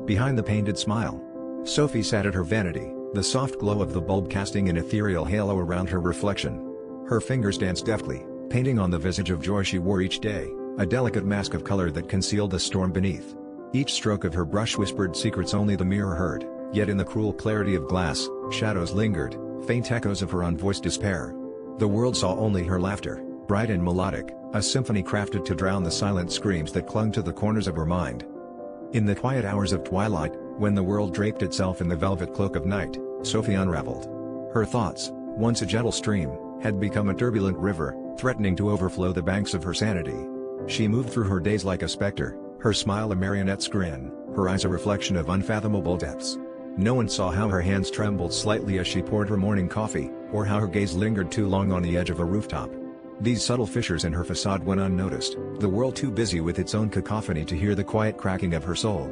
behind the painted smile. Sophie sat at her vanity, the soft glow of the bulb casting an ethereal halo around her reflection. Her fingers danced deftly, painting on the visage of joy she wore each day, a delicate mask of color that concealed the storm beneath. Each stroke of her brush whispered secrets only the mirror heard, yet in the cruel clarity of glass, shadows lingered, faint echoes of her unvoiced despair. The world saw only her laughter, bright and melodic, a symphony crafted to drown the silent screams that clung to the corners of her mind. In the quiet hours of twilight, when the world draped itself in the velvet cloak of night, Sophie unraveled. Her thoughts, once a gentle stream, had become a turbulent river, threatening to overflow the banks of her sanity. She moved through her days like a specter, her smile a marionette's grin, her eyes a reflection of unfathomable depths. No one saw how her hands trembled slightly as she poured her morning coffee, or how her gaze lingered too long on the edge of a rooftop. These subtle fissures in her facade went unnoticed, the world too busy with its own cacophony to hear the quiet cracking of her soul.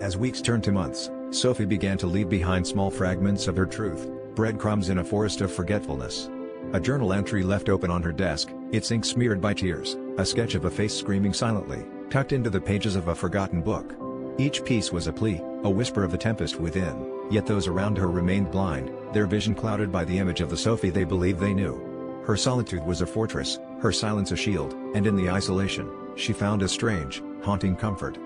As weeks turned to months, Sophie began to leave behind small fragments of her truth, breadcrumbs in a forest of forgetfulness. A journal entry left open on her desk, its ink smeared by tears, a sketch of a face screaming silently, tucked into the pages of a forgotten book. Each piece was a plea, a whisper of the tempest within, yet those around her remained blind, their vision clouded by the image of the Sophie they believed they knew. Her solitude was a fortress, her silence a shield, and in the isolation, she found a strange, haunting comfort.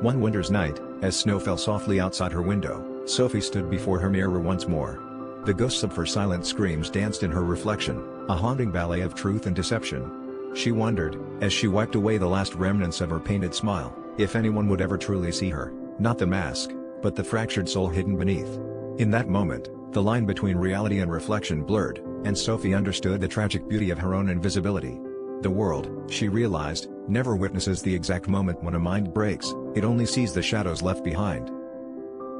One winter's night, as snow fell softly outside her window, Sophie stood before her mirror once more. The ghosts of her silent screams danced in her reflection, a haunting ballet of truth and deception. She wondered, as she wiped away the last remnants of her painted smile, if anyone would ever truly see her, not the mask, but the fractured soul hidden beneath. In that moment, the line between reality and reflection blurred, and Sophie understood the tragic beauty of her own invisibility. The world, she realized, never witnesses the exact moment when a mind breaks, it only sees the shadows left behind.